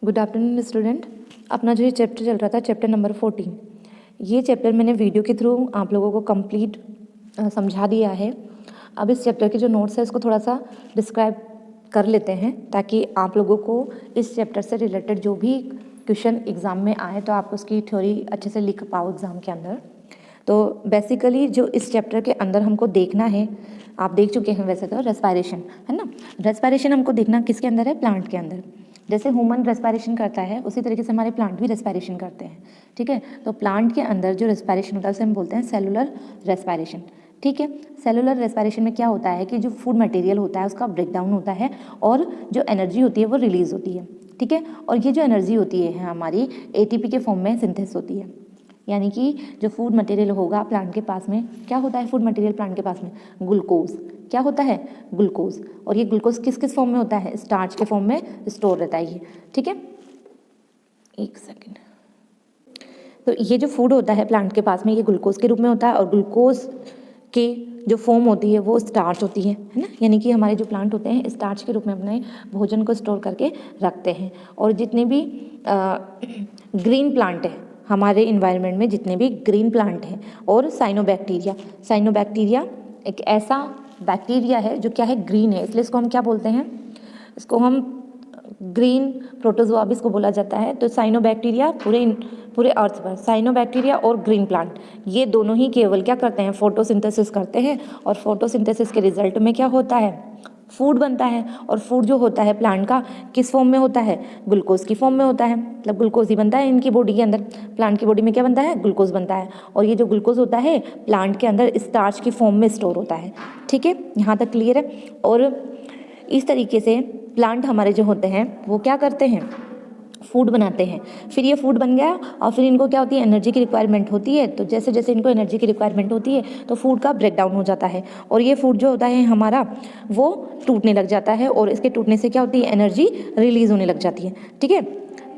Good afternoon student. अपना जो ये चैप्टर चल रहा था, चैप्टर नंबर 14, ये चैप्टर मैंने वीडियो के थ्रू आप लोगों को कंप्लीट समझा दिया है। अब इस चैप्टर के जो नोट्स है उसको थोड़ा सा डिस्क्राइब कर लेते हैं ताकि आप लोगों को इस चैप्टर से रिलेटेड जो भी क्वेश्चन एग्ज़ाम में आए तो आप उसकी थ्योरी अच्छे से लिख पाओ एग्ज़ाम के अंदर। तो बेसिकली जो इस चैप्टर के अंदर हमको देखना है, आप देख चुके हैं वैसे तो, रेस्पायरेशन है ना। रेस्पायरेशन हमको देखना किसके अंदर है, प्लांट के अंदर। जैसे ह्यूमन रेस्पायरेशन करता है उसी तरीके से हमारे प्लांट भी रेस्पायरेशन करते हैं, ठीक है। तो प्लांट के अंदर जो रेस्पायरेशन होता है उसे हम बोलते हैं सेलुलर रेस्पायरेशन, ठीक है। सेलुलर रेस्पायरेशन में क्या होता है कि जो फूड मटेरियल होता है उसका ब्रेकडाउन होता है और जो एनर्जी होती है वो रिलीज होती है, ठीक है। और ये जो एनर्जी होती है हमारी एटीपी के फॉर्म में सिंथेसिस होती है। यानी कि जो फूड मटेरियल होगा प्लांट के पास में, क्या होता है फूड मटेरियल प्लांट के पास में, ग्लूकोज। क्या होता है, ग्लूकोज। और ये ग्लूकोज किस किस फॉर्म में होता है, स्टार्च के फॉर्म में स्टोर रहता है ये, ठीक है। एक सेकेंड। तो ये जो फूड होता है प्लांट के पास में ये ग्लूकोज के रूप में होता है और ग्लूकोज के जो फॉर्म होती है वो स्टार्च होती है ना। यानी कि हमारे जो प्लांट होते हैं स्टार्च के रूप में अपने भोजन को स्टोर करके रखते हैं। और जितने भी ग्रीन प्लांट है हमारे इन्वायरमेंट में, जितने भी ग्रीन प्लांट हैं, और साइनोबैक्टीरिया, साइनोबैक्टीरिया एक ऐसा बैक्टीरिया है जो क्या है, ग्रीन है, इसलिए इसको हम क्या बोलते हैं, इसको हम ग्रीन प्रोटोजोआ भी इसको बोला जाता है। तो साइनोबैक्टीरिया पूरे अर्थ पर, साइनोबैक्टीरिया और ग्रीन प्लांट ये दोनों ही केवल क्या करते हैं, फोटोसिंथेसिस करते हैं। और फोटोसिंथेसिस के रिजल्ट में क्या होता है, फूड बनता है। और फूड जो होता है प्लांट का किस फॉर्म में होता है, ग्लूकोज की फॉर्म में होता है। मतलब ग्लूकोज ही बनता है इनकी बॉडी के अंदर, प्लांट की बॉडी में क्या बनता है, ग्लूकोज बनता है। और ये जो ग्लूकोज होता है प्लांट के अंदर स्टार्च की फॉर्म में स्टोर होता है, ठीक है। यहाँ तक क्लियर है। और इस तरीके से प्लांट हमारे जो होते हैं वो क्या करते हैं, फूड बनाते हैं। फिर ये फूड बन गया और फिर इनको क्या होती है, एनर्जी की रिक्वायरमेंट होती है। तो जैसे जैसे इनको एनर्जी की रिक्वायरमेंट होती है तो फूड का ब्रेकडाउन हो जाता है और ये फूड जो होता है हमारा वो टूटने लग जाता है और इसके टूटने से क्या होती है, एनर्जी रिलीज होने लग जाती है, ठीक है।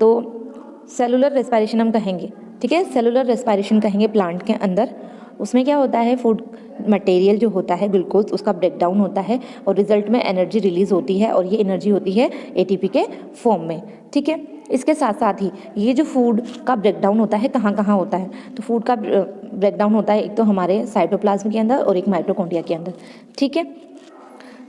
तो सेलुलर रेस्पायरेशन हम कहेंगे, ठीक है, सेलुलर रेस्पायरेशन कहेंगे प्लांट के अंदर। उसमें क्या होता है, फूड मटेरियल जो होता है ग्लूकोज उसका ब्रेकडाउन होता है और रिजल्ट में एनर्जी रिलीज होती है और ये एनर्जी होती है एटीपी के फॉर्म में, ठीक है। इसके साथ साथ ही ये जो फूड का ब्रेकडाउन होता है कहाँ कहाँ होता है, तो फूड का ब्रेकडाउन होता है एक तो हमारे साइटोप्लाज्म के अंदर और एक माइटोकॉन्ड्रिया के अंदर, ठीक है।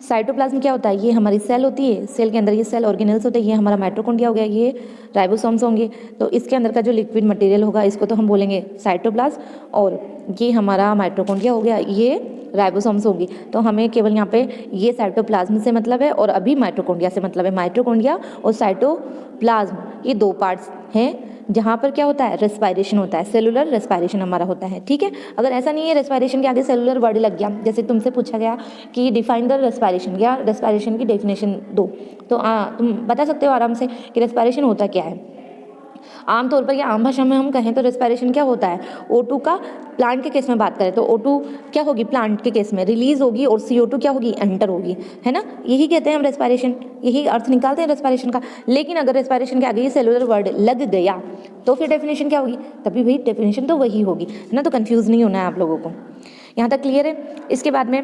साइटोप्लाज्म क्या होता है, ये हमारी सेल होती है, सेल के अंदर ये सेल ऑर्गेनेल्स होते हैं, ये हमारा माइटोकॉन्ड्रिया हो गया, ये राइबोसोम्स होंगे। तो इसके अंदर का जो लिक्विड मटेरियल होगा इसको तो हम बोलेंगे साइटोप्लाज्म, और ये हमारा माइटोकॉन्ड्रिया हो गया, ये राइबोसोम्स होंगी। तो हमें केवल यहाँ पे ये साइटोप्लाज्म से मतलब है और अभी माइटोकॉन्ड्रिया से मतलब है। माइटोकॉन्ड्रिया और साइटोप्लाज्म ये दो पार्ट्स हैं जहाँ पर क्या होता है, रेस्पायरेशन होता है, सेलुलर रेस्पायरेशन हमारा होता है, ठीक है। अगर ऐसा नहीं है रेस्पायरेशन के आगे सेलुलर वर्ड लग गया, जैसे तुमसे पूछा गया कि डिफाइन द रेस्पायरेशन, या रेस्पायरेशन की डेफिनेशन दो, तो तुम बता सकते हो आराम से कि रेस्पायरेशन होता क्या है। आमतौर पर या आम भाषा में हम कहें तो रेस्पायरेशन क्या होता है, O2 का प्लांट के केस में बात करें तो O2 क्या होगी, प्लांट के केस में रिलीज होगी और CO2 क्या होगी, एंटर होगी, है ना। यही कहते हैं हम रेस्पायरेशन, यही अर्थ निकालते हैं रेस्पायरेशन का। लेकिन अगर रेस्पायरेशन के आगे ये सेलुलर वर्ड लग गया तो फिर डेफिनेशन क्या होगी, तभी भाई डेफिनेशन तो वही होगी, है ना। तो कंफ्यूज नहीं होना है आप लोगों को। यहाँ तक क्लियर है। इसके बाद में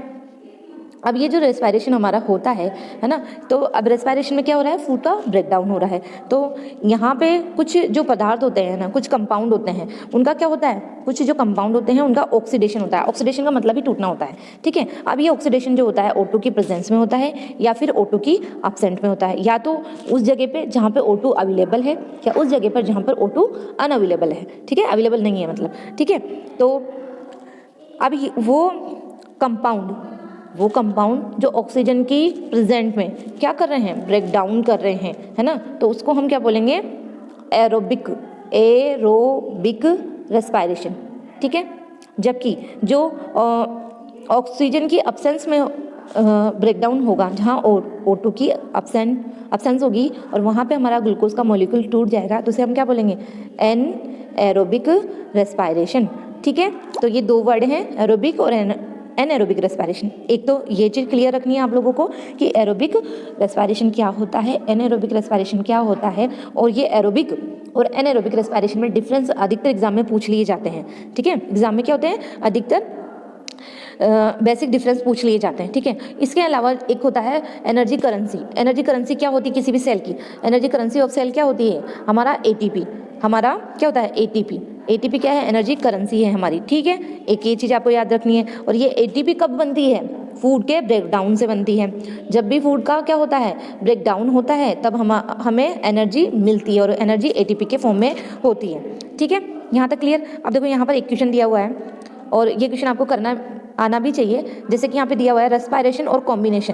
अब ये जो रेस्पायरेशन हमारा होता है ना, तो अब रेस्पायरेशन में क्या हो रहा है, फूड का ब्रेकडाउन हो रहा है। तो यहाँ पे कुछ जो पदार्थ होते हैं ना, कुछ कंपाउंड होते हैं, उनका क्या होता है, कुछ जो कंपाउंड होते हैं उनका ऑक्सीडेशन होता है। ऑक्सीडेशन का मतलब ही टूटना होता है, ठीक है। अब ये ऑक्सीडेशन जो होता है O2 की प्रेजेंस में होता है या फिर O2 की एब्सेंट में होता है, या तो उस जगह पे जहाँ पे O2 अवेलेबल है या उस जगह पर जहाँ पर O2 अनअवेलेबल है, ठीक है, अवेलेबल नहीं है मतलब, ठीक है। तो अब वो कंपाउंड जो ऑक्सीजन की प्रेजेंट में क्या कर रहे हैं, ब्रेक डाउन कर रहे हैं, है ना। तो उसको हम क्या बोलेंगे, एरोबिक रेस्पायरेशन, ठीक है। जबकि जो ऑक्सीजन की अब्सेंस में ब्रेकडाउन होगा, जहाँ O2 की अब्सेंस होगी और वहाँ पे हमारा ग्लूकोज का मॉलिक्यूल टूट जाएगा, तो उसे हम क्या बोलेंगे, एन एरोबिक रेस्पायरेशन, ठीक है। तो ये दो वर्ड हैं, एरोबिक और एनएरोबिक रेस्पायरेशन। एक तो ये चीज़ क्लियर रखनी है आप लोगों को कि एरोबिक रेस्पायरेशन क्या होता है, एनएरोबिक रेस्पायरेशन क्या होता है, और ये एरोबिक और एनएरोबिक रेस्पायरेशन में डिफरेंस अधिकतर एग्जाम में पूछ लिए जाते हैं, ठीक है। एग्जाम में क्या होते हैं, अधिकतर बेसिक डिफरेंस पूछ लिए जाते हैं, ठीक है। इसके अलावा एक होता है एनर्जी करेंसी। एनर्जी करेंसी क्या होती है किसी भी सेल की? एनर्जी करेंसी ऑफ सेल क्या होती है? हमारा एटीपी। हमारा क्या होता है? एटीपी। एटीपी क्या है? एनर्जी करेंसी है हमारी, ठीक है। एक ये चीज़ आपको याद रखनी है। और ये एटीपी कब बनती है? फूड के ब्रेकडाउन से बनती है। जब भी फूड का क्या होता है? ब्रेकडाउन होता है, तब हमें एनर्जी मिलती है और एनर्जी एटीपी के फॉर्म में होती है, ठीक है। यहाँ तक क्लियर? अब देखो यहाँ पर एक क्वेश्चन दिया हुआ है और ये क्वेश्चन आपको करना आना भी चाहिए। जैसे कि यहाँ पे दिया हुआ है रेस्पिरेशन और कॉम्बिनेशन।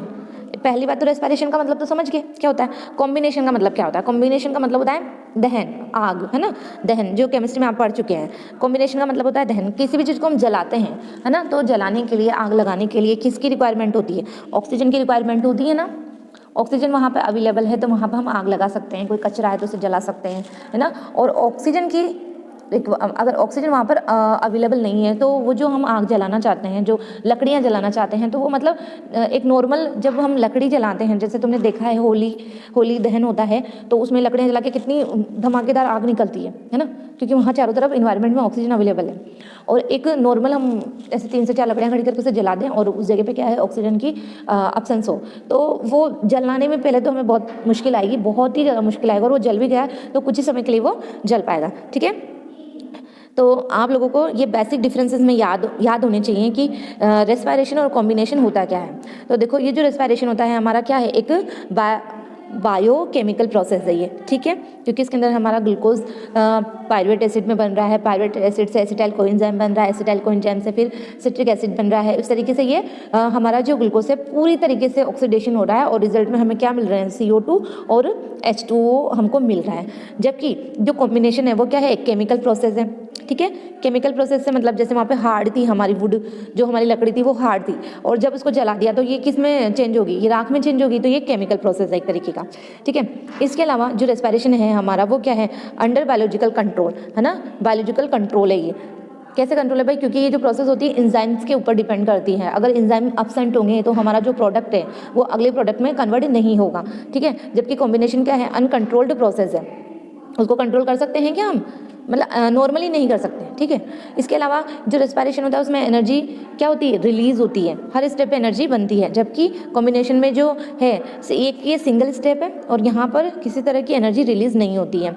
पहली बात तो रेस्पिरेशन का मतलब तो समझ गए क्या होता है। कॉम्बिनेशन का मतलब क्या होता है? कॉम्बिनेशन का मतलब होता है दहन, आग, है ना। दहन जो केमिस्ट्री में आप पढ़ चुके हैं। कॉम्बिनेशन का मतलब होता है दहन। किसी भी चीज़ को हम जलाते हैं, है ना, तो जलाने के लिए, आग लगाने के लिए किसकी रिक्वायरमेंट होती है? ऑक्सीजन की रिक्वायरमेंट होती है ना। ऑक्सीजन वहाँ पे अवेलेबल है तो वहाँ पर हम आग लगा सकते हैं। कोई कचरा है तो उसे जला सकते हैं, है ना। और ऑक्सीजन की अगर ऑक्सीजन वहाँ पर अवेलेबल नहीं है तो वो जो हम आग जलाना चाहते हैं, जो लकड़ियाँ जलाना चाहते हैं, तो वो मतलब एक नॉर्मल जब हम लकड़ी जलाते हैं, जैसे तुमने देखा है होली दहन होता है तो उसमें लकड़ियाँ जला के कितनी धमाकेदार आग निकलती है ना, क्योंकि वहाँ चारों तरफ इन्वायरमेंट में ऑक्सीजन अवेलेबल है। और एक नॉर्मल हम ऐसे 3 से 4 लकड़ियाँ खड़ी करके उसे जला दें और उस जगह पे क्या है, ऑक्सीजन की अब्सेंस हो, तो वो जलाने में पहले तो हमें बहुत मुश्किल आएगी, बहुत ही ज़्यादा मुश्किल आएगा। और वो जल भी गया तो कुछ ही समय के लिए वो जल पाएगा, ठीक है। तो आप लोगों को ये बेसिक डिफरेंसेस में याद होने चाहिए कि रेस्पिरेशन और कॉम्बिनेशन होता क्या है। तो देखो ये जो रेस्पिरेशन होता है हमारा क्या है, एक बायोकेमिकल प्रोसेस है ये, ठीक है। क्योंकि इसके अंदर हमारा ग्लूकोज पायरुवेट एसिड में बन रहा है, पायरुवेट एसिड से एसिटाइल कोएंजाइम बन रहा है, एसिटाइल कोएंजाइम से फिर सिट्रिक एसिड बन रहा है। इस तरीके से ये हमारा जो ग्लूकोज है पूरी तरीके से ऑक्सीडेशन हो रहा है और रिजल्ट में हमें क्या मिल रहा है, CO2 और H2O हमको मिल रहा है। जबकि जो कॉम्बिनेशन है वो क्या है, एक केमिकल प्रोसेस है, ठीक है। केमिकल प्रोसेस से मतलब जैसे वहाँ पे हार्ड थी हमारी वुड, जो हमारी लकड़ी थी वो हार्ड थी, और जब उसको जला दिया तो ये किस में चेंज होगी, ये राख में चेंज होगी। तो ये केमिकल प्रोसेस है एक तरीके का, ठीक है। इसके अलावा जो रेस्पिरेशन है हमारा वो क्या है, अंडर बायोलॉजिकल कंट्रोल, है ना। बायोलॉजिकल कंट्रोल है ये। कैसे कंट्रोल है भाई? क्योंकि ये जो प्रोसेस होती है एंजाइम्स के ऊपर डिपेंड करती है। अगर एंजाइम एब्सेंट होंगे तो हमारा जो प्रोडक्ट है वो अगले प्रोडक्ट में कन्वर्ट नहीं होगा, ठीक है। जबकि कॉम्बिनेशन क्या है, अनकंट्रोल्ड प्रोसेस है, उसको कंट्रोल कर सकते हैं क्या हम? मतलब नॉर्मली नहीं कर सकते, ठीक है। इसके अलावा जो रेस्पिरेशन होता है उसमें एनर्जी क्या होती है, रिलीज होती है, हर स्टेप पे एनर्जी बनती है। जबकि कॉम्बिनेशन में जो है एक ये सिंगल स्टेप है और यहाँ पर किसी तरह की एनर्जी रिलीज नहीं होती है।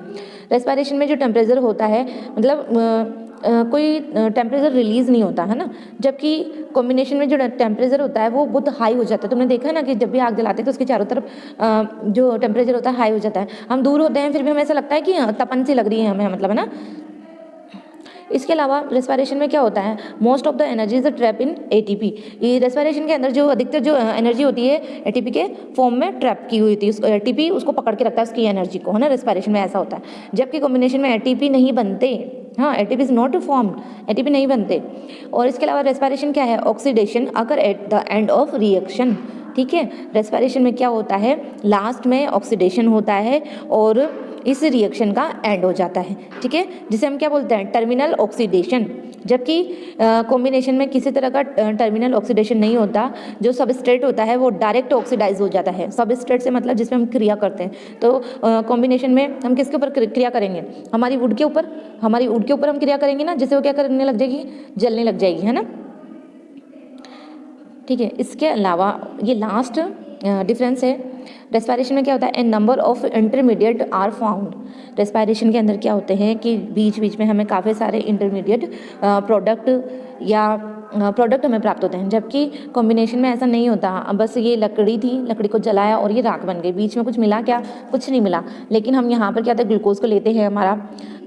रेस्पिरेशन में जो टेम्परेचर होता है मतलब कोई टेम्परेचर रिलीज़ नहीं होता है ना, जबकि कॉम्बिनेशन में जो टेम्परेचर होता है वो बहुत हाई हो जाता है। तुमने देखा है ना कि जब भी आग जलाते हैं तो उसके चारों तरफ जो टेम्परेचर होता है हाई हो जाता है। हम दूर होते हैं फिर भी हमें ऐसा लगता है कि तपन सी लग रही है हमें, मतलब, है ना। इसके अलावा रेस्पिरेशन में क्या होता है, most of the energy is trap in ATP. ये रेस्पिरेशन के अंदर जो अधिकतर जो एनर्जी होती है एटीपी के फॉर्म में ट्रैप की हुई थी। एटीपी उसको पकड़ के रखता है उसकी एनर्जी को, है ना। रेस्पिरेशन में ऐसा होता है। जबकि कॉम्बिनेशन में एटीपी नहीं बनते, हाँ, ATP is not formed, ATP नहीं बनते। और इसके अलावा रेस्पिरेशन क्या है, oxidation occur at the end of reaction, ठीक है। रेस्पिरेशन में क्या होता है, लास्ट में ऑक्सीडेशन होता है और इस रिएक्शन का एंड हो जाता है, ठीक है, जिसे हम क्या बोलते हैं, टर्मिनल ऑक्सीडेशन। जबकि कॉम्बिनेशन में किसी तरह का टर्मिनल ऑक्सीडेशन नहीं होता। जो सबस्ट्रेट होता है वो डायरेक्ट ऑक्सीडाइज हो जाता है। सबस्ट्रेट से मतलब जिसमें हम क्रिया करते हैं। तो कॉम्बिनेशन में हम किसके ऊपर क्रिया करेंगे, हमारी वुड के ऊपर, हमारी वुड के ऊपर हम क्रिया करेंगे ना, जिससे वो क्या करने लग जाएगी, जलने लग जाएगी, है ना, ठीक है। इसके अलावा ये लास्ट डिफरेंस है। रेस्पिरेशन में क्या होता है, a number of intermediate are found. Respiration के अंदर क्या होते हैं कि बीच बीच में हमें काफ़ी सारे इंटरमीडिएट प्रोडक्ट हमें प्राप्त होते हैं। जबकि कॉम्बिनेशन में ऐसा नहीं होता। बस ये लकड़ी थी, लकड़ी को जलाया और ये राख बन गई, बीच में कुछ मिला क्या, कुछ नहीं मिला। लेकिन हम यहाँ पर क्या होता है, ग्लूकोज को लेते हैं, हमारा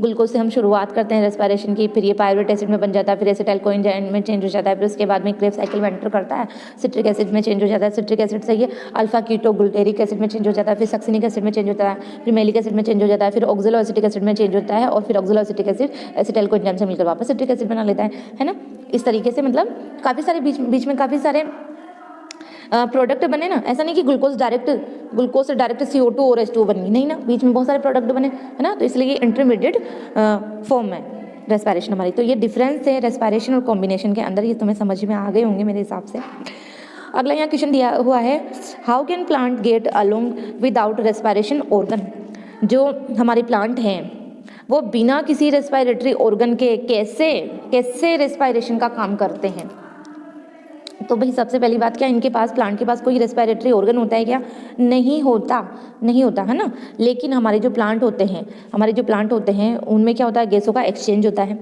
ग्लूकोज से हम शुरुआत करते हैं रेस्पिरेशन की, फिर ये पायरुवेट एसिड में बन जाता है, फिर एसिटाइल कोएंजाइम में चेंज हो जाता है, फिर उसके बाद में क्रेब साइकिल में एंटर करता है, सिट्रिक एसिड में चेंज हो जाता है, सिट्रिक एसिड से ये अल्फा कीटो ग्लूटेरिक एसिड में चेंज हो जाता है, फिर सक्सिनिक एसिड में चेंज होता है, फिर मेलिक एसिड में चेंज हो जाता है, फिर ऑक्सलो एसिटिक एसिड में चेंज होता है, और फिर ऑक्सलो एसिटिक एसिड एसिटाइल कोएंजाइम से मिलकर वापस सिट्रिक एसिड बना लेता है ना। इस तरीके से मतलब काफ़ी सारे बीच में काफ़ी सारे प्रोडक्ट बने ना। ऐसा नहीं कि ग्लूकोज से डायरेक्ट CO2 और H2O बन गई, नहीं ना, बीच में बहुत सारे प्रोडक्ट बने, है ना। तो इसलिए ये इंटरमीडिएट फॉर्म है रेस्पिरेशन हमारी। तो ये डिफरेंस है रेस्पिरेशन और कॉम्बिनेशन के अंदर, ये तुम्हें समझ में आ गए होंगे मेरे हिसाब से। अगला यहाँ क्वेश्चन दिया हुआ है, how can plant get along without respiration organ. जो हमारे प्लांट हैं वो बिना किसी रेस्पिरेटरी ऑर्गन के कैसे रेस्पिरेशन का काम करते हैं। तो भाई सबसे पहली बात, क्या इनके पास, प्लांट के पास कोई रेस्पिरेटरी ऑर्गन होता है क्या? नहीं होता, नहीं होता है ना। लेकिन हमारे जो प्लांट होते हैं उनमें क्या होता है, गैसों का एक्सचेंज होता है।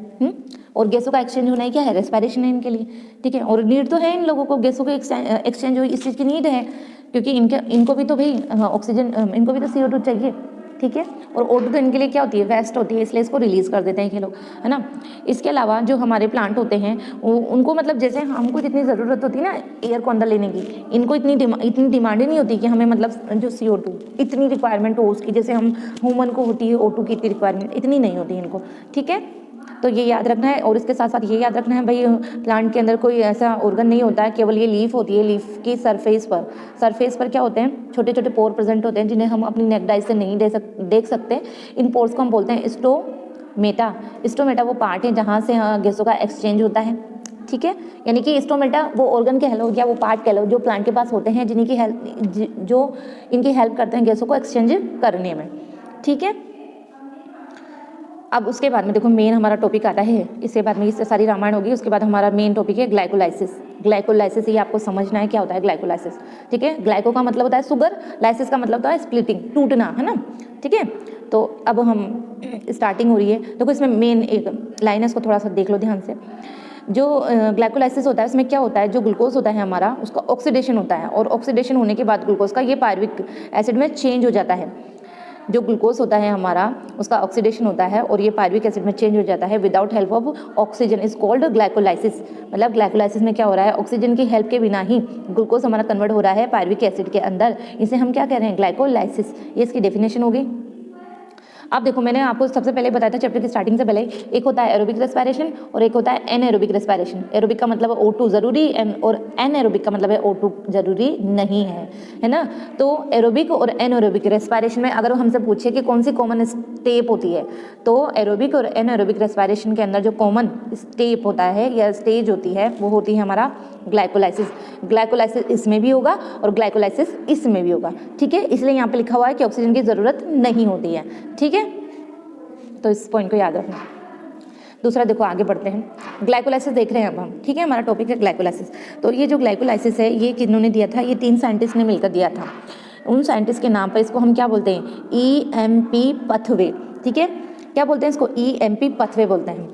और गैसों का एक्सचेंज होना ही क्या है, रेस्पिरेशन है इनके लिए, ठीक है। और नीड तो है इन लोगों को, गैसों के एक्सचेंज हो, इस चीज़ की नीड है, क्योंकि इनको भी तो भाई ऑक्सीजन, इनको भी तो CO2 चाहिए, ठीक है। और O2 तो इनके लिए क्या होती है, वेस्ट होती है, इसलिए इसको रिलीज कर देते हैं ये लोग, है ना। इसके अलावा जो हमारे प्लांट होते हैं उनको मतलब जैसे हमको जितनी ज़रूरत होती है ना एयर को अंदर लेने की, इनको इतनी डिमांड ही नहीं होती कि हमें मतलब जो CO2 इतनी रिक्वायरमेंट हो उसकी, जैसे हम ह्यूमन को होती है O2 की इतनी रिक्वायरमेंट, इतनी नहीं होती इनको, ठीक है। तो ये याद रखना है। और इसके साथ साथ ये याद रखना है भाई, प्लांट के अंदर कोई ऐसा ऑर्गन नहीं होता है, केवल ये लीफ होती है। लीफ की सरफेस पर क्या होते हैं, छोटे छोटे पोर प्रेजेंट होते हैं, जिन्हें हम अपनी नेक्ड आई से नहीं देख सकते। इन पोर्स को हम बोलते हैं स्टोमेटा। स्टोमेटा वो पार्ट है जहाँ से गैसों का एक्सचेंज होता है, ठीक है। यानी कि स्टोमेटा वो ऑर्गन कह लो या वो पार्ट कह लो जो प्लांट के पास होते हैं, जिनकी इनकी हेल्प करते हैं गैसों को एक्सचेंज करने में, ठीक है। अब उसके बाद में देखो मेन हमारा टॉपिक आता है, इसके बाद में इससे सारी रामायण होगी। उसके बाद हमारा मेन टॉपिक है ग्लाइकोलाइसिस। ये आपको समझना है क्या होता है ग्लाइकोलाइसिस, ठीक है। ग्लाइको का मतलब होता है शुगर, लाइसिस का मतलब होता है स्प्लिटिंग, टूटना, है ना, ठीक है। तो अब हम स्टार्टिंग हो रही है, देखो इसमें मेन एक लाइन है, इसको थोड़ा सा देख लो ध्यान से। जो ग्लाइकोलाइसिस होता है उसमें क्या होता है, जो ग्लूकोज होता है हमारा, उसका ऑक्सीडेशन होता है, और ऑक्सीडेशन होने के बाद ग्लूकोज का ये पायरुविक एसिड में चेंज हो जाता है। जो ग्लूकोज होता है हमारा, उसका ऑक्सीडेशन होता है और ये पायरुविक एसिड में चेंज हो जाता है without help of oxygen, is called glycolysis. मतलब ग्लाइकोलाइसिस में क्या हो रहा है, ऑक्सीजन की हेल्प के बिना ही ग्लूकोज हमारा कन्वर्ट हो रहा है पायरुविक एसिड के अंदर, इसे हम क्या कह रहे हैं, ग्लाइकोलाइसिस। ये इसकी डेफिनेशन होगी। अब देखो मैंने आपको सबसे पहले बताया था चैप्टर की स्टार्टिंग से पहले, एक होता है एरोबिक रेस्पिरेशन और एक होता है एनएरोबिक रेस्पिरेशन। एरोबिक का मतलब O2 जरूरी और एनएरोबिक का मतलब है O2 जरूरी नहीं है ना। तो एरोबिक और एनएरोबिक रेस्पिरेशन में अगर हमसे पूछे कि कौन सी कॉमन स्टेप होती है, तो एरोबिक और एनएरोबिक रेस्पिरेशन के अंदर जो कॉमन स्टेप होता है या स्टेज होती है वो होती है हमारा ग्लाइकोलाइसिस। ग्लाइकोलाइसिस इसमें भी होगा और ग्लाइकोलाइसिस इसमें भी होगा, ठीक है। इसलिए यहाँ पे लिखा हुआ है कि ऑक्सीजन की ज़रूरत नहीं होती है, ठीक है। तो इस पॉइंट को याद रखना। दूसरा देखो आगे बढ़ते हैं, ग्लाइकोलाइसिस देख रहे हैं अब हम, ठीक है। हमारा टॉपिक है ग्लाइकोलाइसिस। तो ये जो ग्लाइकोलाइसिस है ये किन्होंने दिया था, ये 3 साइंटिस्ट ने मिलकर दिया था। उन साइंटिस्ट के नाम पर इसको हम क्या बोलते हैं, EMP पथवे, ठीक है। क्या बोलते हैं इसको, EMP पथवे बोलते हैं।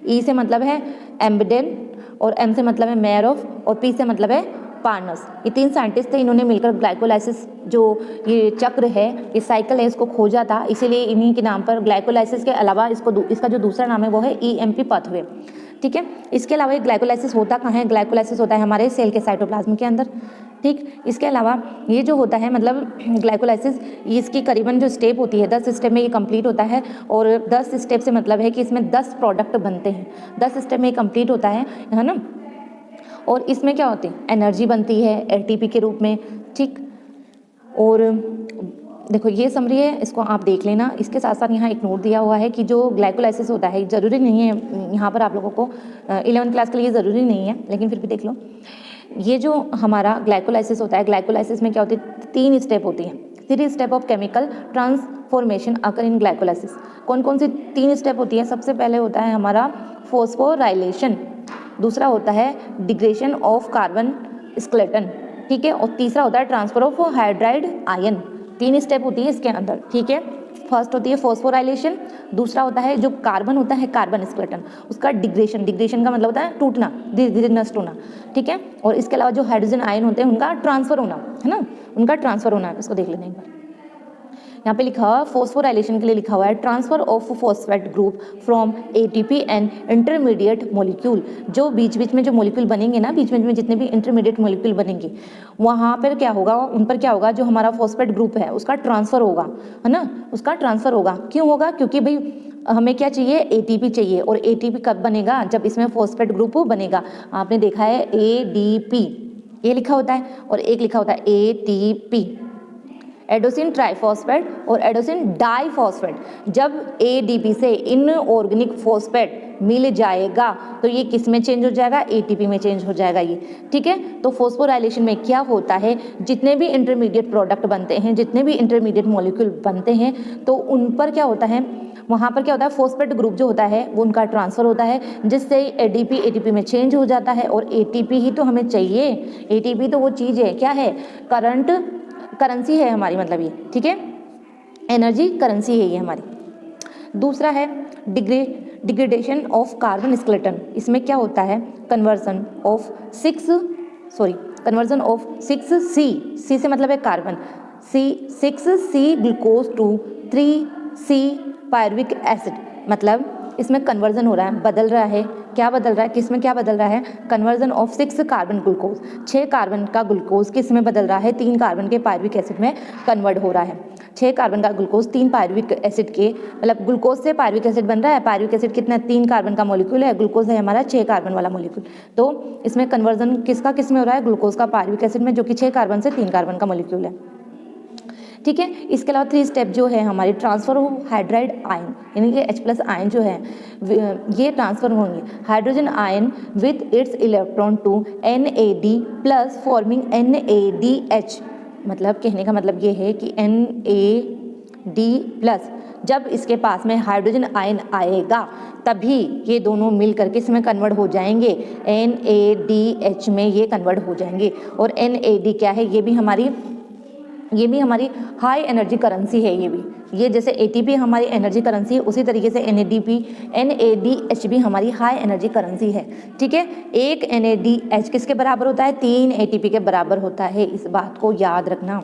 E से मतलब है एम्बडेन, और M से मतलब है मेयरॉफ, और P से मतलब है पार्नस। ये 3 साइंटिस्ट थे, इन्होंने मिलकर ग्लाइकोलाइसिस जो ये चक्र है, ये साइकिल है, इसको खोजा था। इसीलिए इन्हीं के नाम पर ग्लाइकोलाइसिस के अलावा इसका जो दूसरा नाम है वो है EMP पाथवे, ठीक है। इसके अलावा ये ग्लाइकोलाइसिस होता कहाँ है, ग्लाइकोलाइसिस होता है हमारे सेल के साइटोप्लाज्म के अंदर, ठीक। इसके अलावा ये जो होता है मतलब ग्लाइकोलाइसिस, इसकी करीबन जो स्टेप होती है 10 स्टेप में ये कंप्लीट होता है। और 10 स्टेप से मतलब है कि इसमें 10 प्रोडक्ट बनते हैं, 10 स्टेप में कंप्लीट होता है ना। और इसमें क्या होती है, एनर्जी बनती है ATP के रूप में, ठीक। और देखो ये समरी है, इसको आप देख लेना। इसके साथ साथ यहाँ एक नोट दिया हुआ है कि जो ग्लाइकोलाइसिस होता है ज़रूरी नहीं है यहाँ पर आप लोगों को 11th क्लास के लिए ज़रूरी नहीं है, लेकिन फिर भी देख लो। ये जो हमारा ग्लाइकोलाइसिस होता है, ग्लाइकोलाइसिस में क्या होती है, 3 स्टेप होती हैं, 3 step of chemical transformation occur in glycolysis. कौन कौन सी 3 स्टेप होती है, सबसे पहले होता है हमारा फॉस्फोराइलेशन, दूसरा होता है डिग्रेडेशन ऑफ कार्बन स्केलेटन, ठीक है। और तीसरा होता है transfer of hydride ion. 3 step होती है इसके अंदर, ठीक है। फर्स्ट होती है फॉस्फोराइलेशन, दूसरा होता है जो कार्बन होता है कार्बन स्केलेटन, उसका डिग्रेडेशन का मतलब होता है टूटना, धीरे धीरे नष्ट होना, ठीक है। और इसके अलावा जो हाइड्रोजन आयन होते हैं उनका ट्रांसफर होना, है ना, उनका ट्रांसफर होना। इसको देख लेना एक बार, यहाँ पे लिखा हुआ फॉस्फोराइलेशन के लिए लिखा हुआ है transfer of phosphate group from ATP and intermediate molecule. जो बीच बीच में जो मॉलिक्यूल बनेंगे ना, बीच बीच में जितने भी इंटरमीडिएट मॉलिक्यूल बनेंगे वहाँ पर क्या होगा, उन पर क्या होगा, जो हमारा फॉस्फेट ग्रुप है उसका ट्रांसफर होगा, है ना, उसका ट्रांसफर होगा। क्यों होगा, क्योंकि भाई हमें क्या चाहिए, ATP चाहिए। और ATP कब बनेगा, जब इसमें फॉस्फेट ग्रुप बनेगा। आपने देखा है ADP ये लिखा होता है और एक लिखा होता है ATP, एडोसिन ट्राइफॉस्फेट और एडोसिन डाइफॉस्फेट। जब ADP से इनऑर्गेनिक फॉस्फेट मिल जाएगा तो ये किस में चेंज हो जाएगा, ATP में चेंज हो जाएगा ये, ठीक है। तो फॉस्फोराइलेशन में क्या होता है, जितने भी इंटरमीडिएट प्रोडक्ट बनते हैं, जितने भी इंटरमीडिएट मॉलिक्यूल बनते हैं, तो उन पर क्या होता है, वहाँ पर क्या होता है, फॉस्फेट ग्रुप जो होता है वो उनका ट्रांसफ़र होता है, जिससे एटीपी में चेंज हो जाता है। और एटीपी ही तो हमें चाहिए, एटीपी तो वो चीज़ है, क्या है, करंट करेंसी है हमारी, मतलब ये, ठीक है, एनर्जी करेंसी है ये हमारी। दूसरा है डिग्रेडेशन ऑफ कार्बन स्केलेटन। इसमें क्या होता है, कन्वर्जन ऑफ 6C से मतलब है carbon, 6C glucose to 3C pyruvic acid, मतलब इसमें कन्वर्जन हो रहा है, बदल रहा है, क्या बदल रहा है, किस में क्या बदल रहा है, conversion of 6 carbon glucose, 6 carbon का ग्लूकोज किस में बदल रहा है, 3 कार्बन के पायरुविक एसिड में कन्वर्ट हो रहा है। 6 कार्बन का ग्लूकोज 3 पायरुविक एसिड के, मतलब ग्लूकोज से पायरुविक एसिड बन रहा है, पायरुविक एसिड कितना, 3 कार्बन का मॉलिक्यूल है, ग्लूकोज है हमारा 6 कार्बन वाला मॉलिक्यूल। तो इसमें कन्वर्जन किसका किस में हो रहा है, ग्लूकोज का पायरुविक एसिड में, जो कि 6 कार्बन से 3 कार्बन का मॉलिक्यूल है, ठीक है। इसके अलावा 3 स्टेप जो है हमारे, ट्रांसफर ऑफ हाइड्राइड आयन, यानी कि H+ आयन जो है ये ट्रांसफर होंगे hydrogen ion with its electron to NAD+ forming NADH। मतलब कहने का मतलब ये है कि NAD+, जब इसके पास में हाइड्रोजन आयन आएगा तभी ये दोनों मिल करके इसमें कन्वर्ट हो जाएंगे, NADH में ये कन्वर्ट हो जाएंगे। और NAD क्या है, ये भी हमारी हाई एनर्जी करेंसी है। ये जैसे ATP हमारी एनर्जी करेंसी है, उसी तरीके से NADH भी हमारी हाई एनर्जी करेंसी है, ठीक है। एक NADH किसके बराबर होता है, 3 ATP के बराबर होता है, इस बात को याद रखना,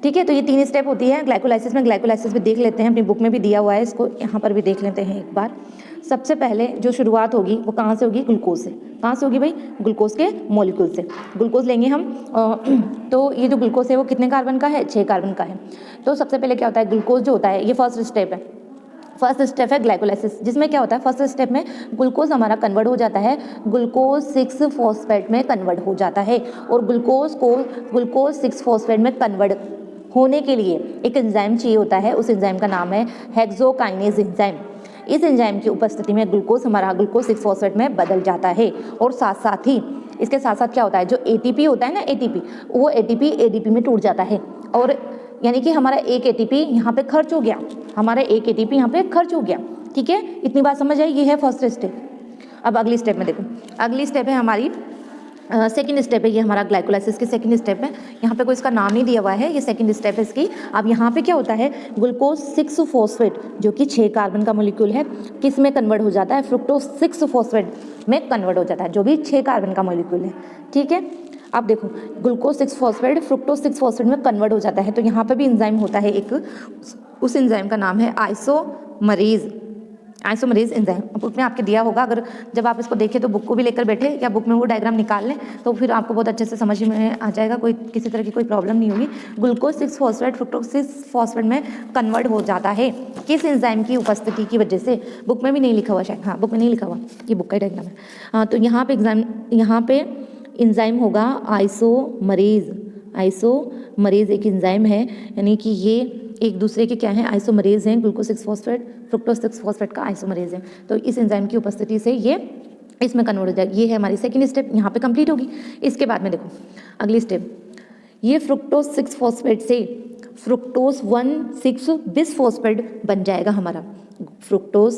ठीक है। तो ये 3 स्टेप होती है ग्लाइकोलाइसिस में। ग्लाइकोलाइसिस भी देख लेते हैं, अपनी बुक में भी दिया हुआ है, इसको यहाँ पर भी देख लेते हैं एक बार। सबसे पहले जो शुरुआत होगी वो कहाँ से होगी, ग्लूकोज से। कहाँ से होगी भाई, ग्लूकोज के मॉलिक्यूल से। ग्लूकोज लेंगे हम, तो ये जो ग्लूकोज है वो कितने कार्बन का है, 6 कार्बन का है। तो सबसे पहले क्या होता है, ग्लूकोज जो होता है ये फर्स्ट स्टेप है, फर्स्ट स्टेप है ग्लाइकोलाइसिस, जिसमें क्या होता है, फर्स्ट स्टेप में ग्लूकोज हमारा कन्वर्ट हो जाता है, ग्लूकोज 6 फॉस्फेट में कन्वर्ट हो जाता है। और ग्लूकोज 6 फॉस्फेट में कन्वर्ट होने के लिए एक एंजाइम चाहिए होता है, उस एंजाइम का नाम है हेक्सोकाइनेज एंजाइम। इस एंजाइम की उपस्थिति में ग्लूकोज 6 फॉस्फेट में बदल जाता है। और साथ ही इसके साथ साथ क्या होता है, जो ATP होता है ना, ATP वो ADP में टूट जाता है। और यानी कि हमारा एक ATP यहाँ पे खर्च हो गया, ठीक है। इतनी बात समझ आई, ये है फर्स्ट स्टेप। अब अगली स्टेप में देखो, अगली स्टेप है हमारी सेकंड स्टेप है, ये हमारा ग्लाइकोलाइसिस की सेकंड स्टेप है। यहाँ पे कोई इसका नाम नहीं दिया हुआ है, ये सेकंड स्टेप है इसकी। अब यहाँ पे क्या होता है, ग्लूकोज 6 फॉस्फेट जो कि 6 कार्बन का मॉलिक्यूल है, किस में कन्वर्ट हो जाता है, फ्रुक्टोज 6 फॉस्फेट में कन्वर्ट हो जाता है, जो भी 6 कार्बन का मॉलिक्यूल है, ठीक है। अब देखो, ग्लूकोज 6 फॉस्फेट फ्रुक्टोज 6 फॉस्फेट में कन्वर्ट हो जाता है, तो यहाँ पे भी एंजाइम होता है एक, उस एंजाइम का नाम है आइसोमरेज एंजाइम। बुक में आपके दिया होगा, अगर जब आप इसको देखें तो बुक को भी लेकर बैठे या बुक में वो डायग्राम निकाल लें, तो फिर आपको बहुत अच्छे से समझ में आ जाएगा, कोई किसी तरह की कोई प्रॉब्लम नहीं होगी। ग्लूकोज 6 फॉस्फेट फ्रुक्टोज 6 फॉस्फेट में कन्वर्ट हो जाता है, किस एंजाइम की उपस्थिति की वजह से, बुक में भी नहीं लिखा हुआ शायद, हाँ बुक में नहीं लिखा हुआ, ये बुक का डायग्राम है। हाँ, तो यहाँ पे एंजाइम होगा आइसोमरेज एक एंजाइम है, यानी कि ये एक दूसरे के क्या है, आइसोमरेज हैं, ग्लूकोज 6 फॉस्फेट फ्रुक्टोज 6 फॉस्फेट का आइसोमरेज है। तो इस एंजाइम की उपस्थिति से ये इसमें कन्वर्ट हो जाएगा। ये है हमारी सेकंड स्टेप, यहाँ पे कंप्लीट होगी। इसके बाद में देखो अगली स्टेप, ये फ्रुक्टोज 6 फॉस्फेट से फ्रुक्टोज 1,6 बिस फॉस्फेट बन जाएगा हमारा। फ्रुक्टोज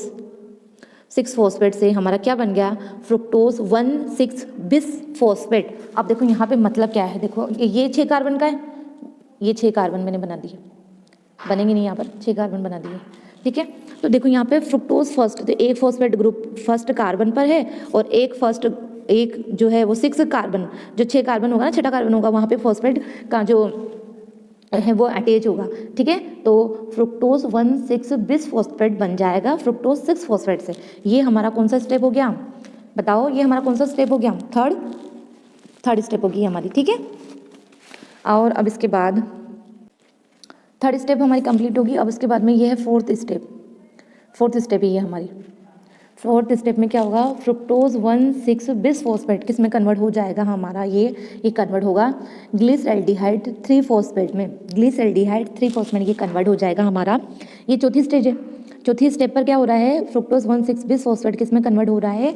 6 फॉस्फेट से हमारा क्या बन गया, फ्रुक्टोज 1,6 बिस फॉस्फेट। अब देखो यहाँ पे मतलब क्या है, देखो ये 6 कार्बन का है, ये 6 कार्बन मैंने बना दिए, बनेंगे नहीं यहाँ पर, 6 कार्बन बना दिए, ठीक है। तो देखो यहाँ पे फ्रुक्टोज फर्स्ट, तो एक फॉस्फेट ग्रुप फर्स्ट कार्बन पर है, और एक जो है वो 6 कार्बन, जो 6 कार्बन होगा ना, 6ठा कार्बन होगा, वहाँ पे फॉस्फेट का जो है वो अटैच होगा, ठीक है। तो फ्रुक्टोज 1,6 बिस फॉस्फेट बन जाएगा फ्रुक्टोज 6 फॉस्फेट से। ये हमारा कौन सा स्टेप हो गया, बताओ, ये हमारा कौन सा स्टेप हो गया, थर्ड स्टेप होगी हमारी, ठीक है। और अब इसके बाद थर्ड स्टेप हमारी कंप्लीट होगी। अब इसके बाद में ये है फोर्थ स्टेप है ये हमारी। फोर्थ स्टेप में क्या होगा, फ्रुक्टोज 1,6 बिस फॉस्फेट किस में कन्वर्ट हो जाएगा हमारा, ये कन्वर्ट होगा ग्लिसरॉल्डिहाइड 3 फॉस्फेट में, ग्लिसरॉल्डिहाइड 3 फॉस्फेट में ये कन्वर्ट हो जाएगा हमारा। ये चौथी स्टेज है। चौथी स्टेप पर क्या हो रहा है, फ्रुक्टोज 1,6 बिस फॉस्फेट किस में कन्वर्ट हो रहा है,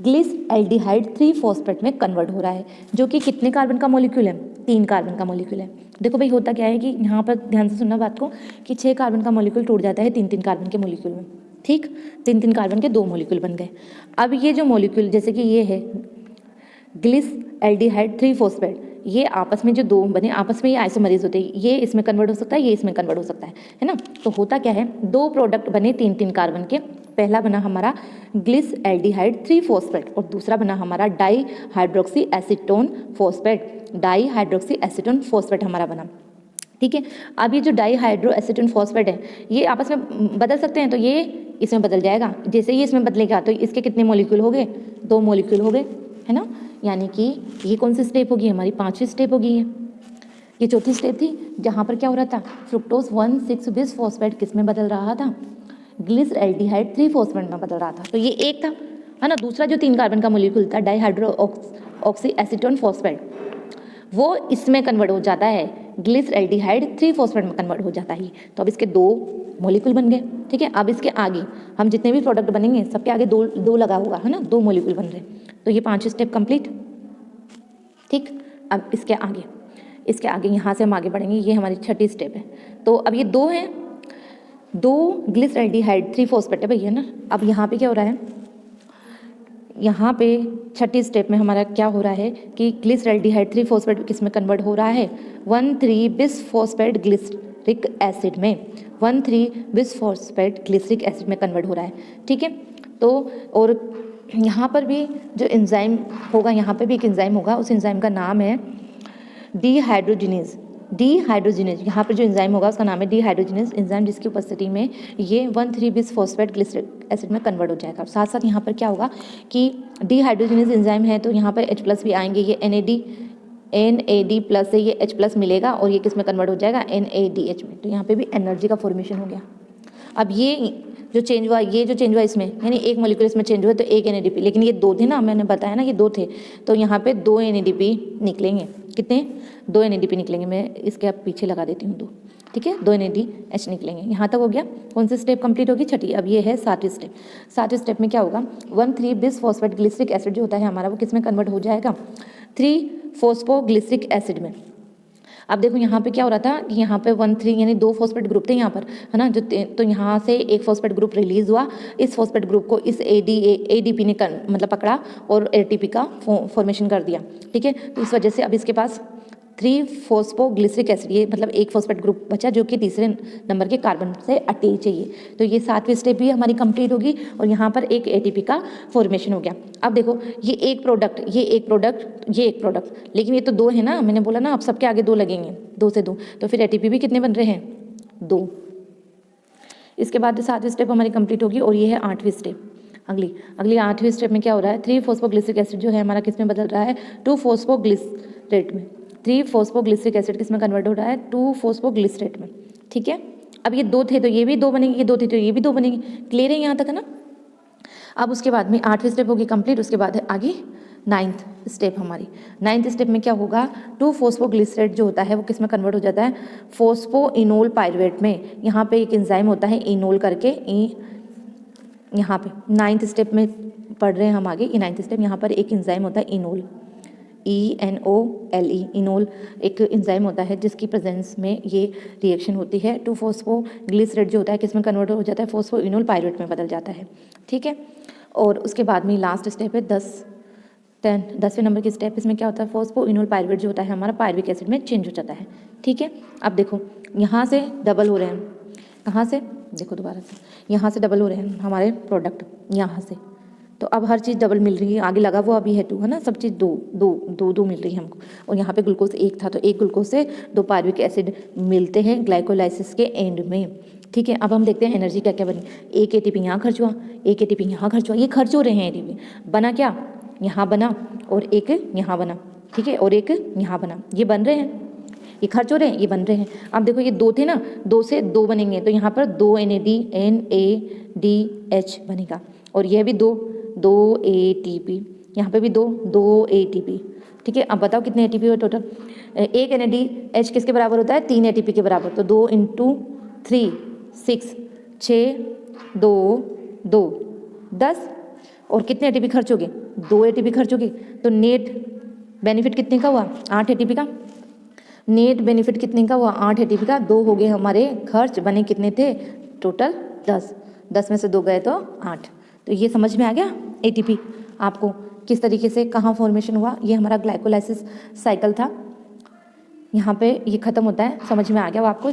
ग्लिसरॉल्डिहाइड 3 फॉस्फेट में कन्वर्ट हो रहा है, जो कि कितने कार्बन का मॉलिक्यूल है, 3 कार्बन का मॉलिक्यूल है। देखो भाई होता क्या है कि यहाँ पर ध्यान से सुनना बात को कि 6 कार्बन का मॉलिक्यूल टूट जाता है 3-3 कार्बन के मॉलिक्यूल में, ठीक, 3-3 कार्बन के 2 मॉलिक्यूल बन गए। अब ये जो मॉलिक्यूल जैसे कि ये है ग्लिस एल्डिहाइड 3 फॉस्फेट, ये आपस में जो दो बने आपस में ये आइसोमरीज होते हैं, ये इसमें कन्वर्ट हो सकता है, ये इसमें कन्वर्ट हो सकता है ना। तो होता क्या है, 2 प्रोडक्ट बने 3-3 कार्बन के, पहला बना हमारा ग्लिस एल्डिहाइड 3 फॉस्फेट और दूसरा बना हमारा di hydroxy acetone phosphate, di hydroxy acetone phosphate हमारा बना, ठीक है। अब ये जो डाई हाइड्रो एसीटोन फॉस्फेट है ये आपस में बदल सकते हैं, तो ये इसमें बदल जाएगा, जैसे ही इसमें बदलेगा तो इसके कितने मॉलिक्यूल हो गए, 2 मॉलिक्यूल हो गए, है ना। यानी कि ये कौन सी स्टेप होगी, हमारी 5वीं स्टेप होगी ये 4थी स्टेप थी, जहाँ पर क्या हो रहा था, फ्रुक्टोज 1,6 बिस फॉस्फेट किस में बदल रहा था, ग्लिस एल्डिहाइड 3 फॉस्फेट में बदल रहा था। तो ये एक था, है ना। दूसरा जो 3 कार्बन का मॉलिक्यूल था डाईहाइड्रो ऑक्सी एसीटोन फॉस्फेट, वो इसमें कन्वर्ट हो जाता है, ग्लिस एल्डिहाइड 3 फॉस्फेट में कन्वर्ट हो जाता है। तो अब इसके 2 मॉलिक्यूल बन गए, ठीक है। अब इसके आगे हम जितने भी प्रोडक्ट बनेंगे सबके आगे दो लगा होगा, है ना, 2 मॉलिक्यूल बन रहे। तो ये 5 स्टेप कंप्लीट, ठीक। अब इसके आगे यहाँ से हम आगे बढ़ेंगे, ये हमारी 6ठी स्टेप है। तो अब ये 2 हैं, 2 ग्लिस एल्डिहाइड 3 फॉस्फेट है भैया ना। अब यहाँ पे क्या हो रहा है, यहाँ पे 6ठी स्टेप में हमारा क्या हो रहा है कि ग्लिस एल्डिहाइड 3 फॉस्फेट किस में कन्वर्ट हो रहा है, 1,3 बिस फॉस्फेट ग्लिसरिक एसिड में, 1,3 बिस फॉस्फेट ग्लिसरिक एसिड में कन्वर्ट हो रहा है, ठीक है। तो और यहाँ पर भी जो एंजाइम होगा, यहाँ पे भी एक एंजाइम होगा, उस एंजाइम का नाम है डीहाइड्रोजिनेज। यहाँ पर जो एंजाइम होगा उसका नाम है डीहाइड्रोजिनेज एंजाइम, जिसकी उपस्थिति में ये 1,3 बिस फॉस्फेट ग्लिसरिक एसिड में कन्वर्ट हो जाएगा। साथ साथ यहाँ पर क्या होगा कि डीहाइड्रोजिनेज एंजाइम है तो यहाँ पर H+ भी आएंगे, ये NAD प्लस से ये H+ मिलेगा और ये किस में कन्वर्ट हो जाएगा, NADH में। तो यहाँ पे भी एनर्जी का फॉर्मेशन हो गया। अब ये जो चेंज हुआ इसमें, यानी एक मॉलिक्यूल इसमें चेंज हुआ तो एक NADP, लेकिन ये 2 थे ना, मैंने बताया ना ये 2 थे, तो यहाँ पे 2 NADP निकलेंगे। कितने, 2 NADP निकलेंगे। मैं इसके अब पीछे लगा देती हूँ 2, ठीक है, 2 NADH निकलेंगे। यहाँ तक हो गया। कौन सी स्टेप कंप्लीट होगी, 6ठी। अब ये है 7वीं स्टेप। 7वीं स्टेप में क्या होगा, 1,3 बिस फॉस्फेट ग्लिसरिक एसिड जो होता है हमारा, वो किस में कन्वर्ट हो जाएगा, 3 फॉस्फोग्लिसरिक एसिड में। अब देखो यहाँ पे क्या हो रहा था कि यहाँ पे 1,3 यानी 2 फॉस्फेट ग्रुप थे यहाँ पर, है ना, जो तो यहाँ से एक फॉस्फेट ग्रुप रिलीज हुआ, इस फॉस्फेट ग्रुप को इस ADP ने मतलब पकड़ा और ATP का फॉर्मेशन कर दिया, ठीक है। तो इस वजह से अब इसके पास 3 फॉस्फोग्लिसरिक एसिड, ये मतलब एक फॉस्फेट ग्रुप बचा जो कि तीसरे नंबर के कार्बन से अटैच चाहिए। तो ये 7वीं स्टेप भी हमारी कंप्लीट होगी और यहाँ पर एक ATP का फॉर्मेशन हो गया। अब देखो ये एक प्रोडक्ट, लेकिन ये तो 2 है ना, मैंने बोला ना अब सबके आगे 2 लगेंगे, 2 से 2, तो फिर ATP भी कितने बन रहे हैं, 2। इसके बाद 7वीं स्टेप हमारी कंप्लीट होगी और ये है 8वीं स्टेप। अगली 8वीं स्टेप में क्या हो रहा है, 3 फॉस्फोग्लिसरिक एसिड जो है हमारा किस में बदल रहा है, 2 फॉस्फोग्लिसरेट में। 3 फॉस्फोग्लिसरिक एसिड किस में कन्वर्ट हो रहा है, 2 फॉस्फोग्लिसरेट में, ठीक है। अब ये 2 थे तो ये भी 2 बनेंगे, ये 2 थे तो ये भी 2 बनेंगे। क्लियर है यहाँ तक, है ना। अब उसके बाद में 8वीं स्टेप होगी कंप्लीट। उसके बाद है आगे 9th स्टेप हमारी। 9th स्टेप में क्या होगा, 2 फॉस्फोग्लिसरेट जो होता है वो किस में कन्वर्ट हो जाता है, फॉस्फोइनोल पायरुवेट में। यहाँ पे एक एंजाइम होता है इनोल करके, यहाँ पे 9th स्टेप में पढ़ रहे हैं हम आगे। ये 9th स्टेप, यहाँ पर एक एंजाइम होता है इनोल, ENOLE, इनोल एक एंजाइम होता है जिसकी प्रेजेंस में ये रिएक्शन होती है। 2 फॉस्फोग्लिसरेट जो होता है किस में कन्वर्ट हो जाता है, फॉस्फोइनोल पायरुवेट में बदल जाता है, ठीक है। और उसके बाद में लास्ट स्टेप है 10वें नंबर की स्टेप। इसमें क्या होता है, फॉस्फोइनोल पायरुवेट जो होता है हमारा पायरुविक एसिड में चेंज हो जाता है, ठीक है। अब देखो यहाँ से डबल हो रहे हैं, कहाँ से, देखो दोबारा से, यहाँ से डबल हो रहे हैं हमारे प्रोडक्ट, यहाँ से। तो अब हर चीज़ डबल मिल रही है, आगे लगा वो अभी है 2, है ना, सब चीज़ 2 मिल रही है हमको। और यहाँ पे ग्लूकोज 1 था तो एक ग्लूकोज से 2 पायरुविक एसिड मिलते हैं ग्लाइकोलाइसिस के एंड में, ठीक है। अब हम देखते हैं एनर्जी क्या क्या बनी। एक ATP यहाँ खर्च हुआ, एक ATP यहाँ खर्च हुआ, ये खर्च हो रहे हैं ATP, बना क्या, यहाँ बना और एक यहाँ बना, ठीक है, और एक यहाँ बना, ये बन रहे हैं, ये खर्च हो रहे हैं, ये बन रहे हैं। अब देखो ये 2 थे ना, 2 से 2 बनेंगे तो यहाँ पर 2 NADH बनेगा और यह भी 2 ATP, यहाँ पे भी 2 ATP, ठीक है। अब बताओ कितने ATP हुए टोटल, एक NADH किसके बराबर होता है, 3 ATP के बराबर। तो 2 × 3 6, 6 2 2 10 और कितने ATP खर्च हो गए, 2 ATP खर्च हो गए। तो नेट बेनिफिट कितने का हुआ, 8 ATP का, नेट बेनिफिट कितने का हुआ 8 एटीपी का, 2 हो गए हमारे खर्च, बने कितने थे टोटल 10 में से 2 गए तो 8। तो ये समझ में आ गया एटीपी आपको किस तरीके से कहाँ फॉर्मेशन हुआ। ये हमारा ग्लाइकोलाइसिस साइकिल था, यहाँ पे ये ख़त्म होता है, समझ में आ गया वो आपको।